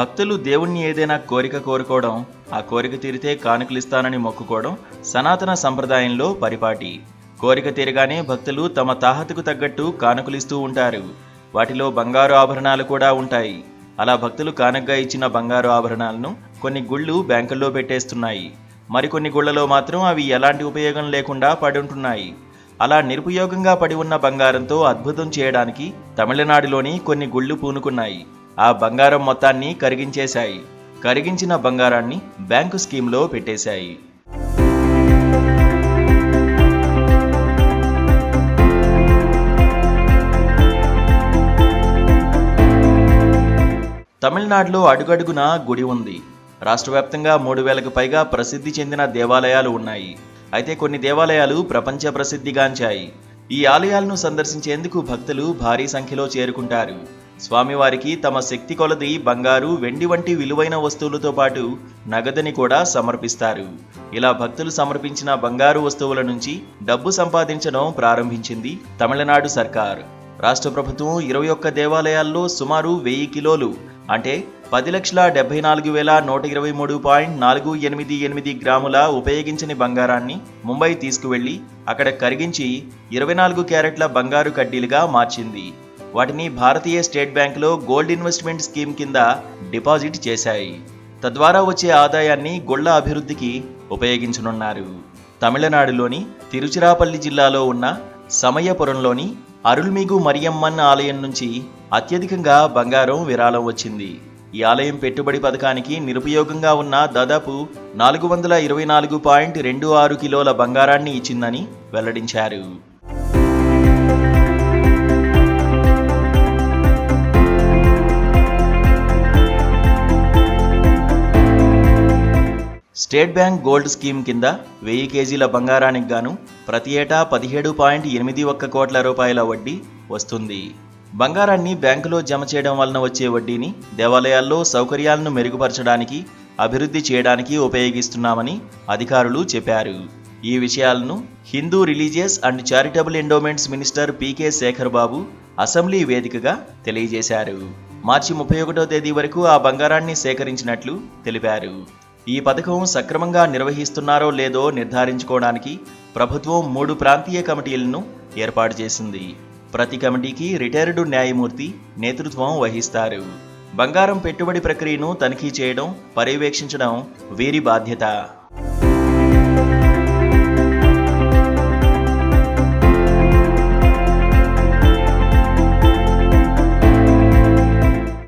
భక్తులు దేవుణ్ణి ఏదైనా కోరిక కోరుకోవడం, ఆ కోరిక తీరితే కానుకలిస్తానని మొక్కుకోవడం సనాతన సంప్రదాయంలో పరిపాటి. కోరిక తీరగానే భక్తులు తమ తాహతుకు తగ్గట్టు కానుకలిస్తూ ఉంటారు. వాటిలో బంగారు ఆభరణాలు కూడా ఉంటాయి. అలా భక్తులు కానుకగా ఇచ్చిన బంగారు ఆభరణాలను కొన్ని గుళ్ళు బ్యాంకుల్లో పెట్టేస్తున్నాయి. మరికొన్ని గుళ్లలో మాత్రం అవి ఎలాంటి ఉపయోగం లేకుండా పడుంటున్నాయి. అలా నిరుపయోగంగా పడి ఉన్న బంగారంతో అద్భుతం చేయడానికి తమిళనాడులోని కొన్ని గుళ్ళు పూనుకున్నాయి. ఆ బంగారం మొత్తాన్ని కరిగించేశాయి. కరిగించిన బంగారాన్ని బ్యాంకు స్కీమ్లో పెట్టేశాయి. తమిళనాడులో అడుగడుగునా గుడి ఉంది. రాష్ట్ర వ్యాప్తంగా 3000కు పైగా ప్రసిద్ధి చెందిన దేవాలయాలు ఉన్నాయి. అయితే కొన్ని దేవాలయాలు ప్రపంచ ప్రసిద్ధిగాంచాయి. ఈ ఆలయాలను సందర్శించేందుకు భక్తులు భారీ సంఖ్యలో చేరుకుంటారు. స్వామివారికి తమ శక్తి కొలది బంగారు, వెండి వంటి విలువైన వస్తువులతో పాటు నగదుని కూడా సమర్పిస్తారు. ఇలా భక్తులు సమర్పించిన బంగారు వస్తువుల నుంచి డబ్బు సంపాదించడం ప్రారంభించింది తమిళనాడు సర్కార్. రాష్ట్ర ప్రభుత్వం 21 దేవాలయాల్లో సుమారు 1000 కిలోలు అంటే 10,74,123.488 గ్రాముల ఉపయోగించని బంగారాన్ని ముంబై తీసుకువెళ్లి అక్కడ కరిగించి 24 క్యారెట్ల బంగారు కడ్డీలుగా మార్చింది. వాటిని భారతీయ స్టేట్ బ్యాంకులో గోల్డ్ ఇన్వెస్ట్మెంట్ స్కీమ్ కింద డిపాజిట్ చేశాయి. తద్వారా వచ్చే ఆదాయాన్ని గుళ్ల అభివృద్ధికి ఉపయోగించనున్నారు. తమిళనాడులోని తిరుచిరాపల్లి జిల్లాలో ఉన్న సమయపురంలోని అరుల్మిగు మరియమ్మన్ ఆలయం నుంచి అత్యధికంగా బంగారం విరాళం వచ్చింది. ఈ ఆలయం పెట్టుబడి పథకానికి నిరుపయోగంగా ఉన్న దాదాపు 424.26 కిలోల బంగారాన్ని ఇచ్చిందని వెల్లడించారు. స్టేట్ బ్యాంక్ గోల్డ్ స్కీమ్ కింద 1000 కేజీల బంగారానికి గాను ప్రతి ఏటా 17.81 కోట్ల రూపాయల వడ్డీ వస్తుంది. బంగారాన్ని బ్యాంకులో జమ చేయడం వలన వచ్చే వడ్డీని దేవాలయాల్లో సౌకర్యాలను మెరుగుపరచడానికి, అభివృద్ధి చేయడానికి ఉపయోగిస్తున్నామని అధికారులు చెప్పారు. ఈ విషయాలను Hindu religious and charitable endowments minister PK Sekar Babu assembly వేదికగా తెలియజేశారు. మార్చి 31వ తేదీ వరకు ఆ బంగారాన్ని సేకరించినట్లు తెలిపారు. ఈ పథకం సక్రమంగా నిర్వహిస్తున్నారో లేదో నిర్ధారించుకోవడానికి ప్రభుత్వం 3 ప్రాంతీయ కమిటీలను ఏర్పాటు చేసింది. ప్రతి కమిటీకి రిటైర్డ్ న్యాయమూర్తి నేతృత్వం వహిస్తారు. బంగారం పెట్టుబడి ప్రక్రియను తనిఖీ చేయడం, పర్యవేక్షించడం వీరి బాధ్యత.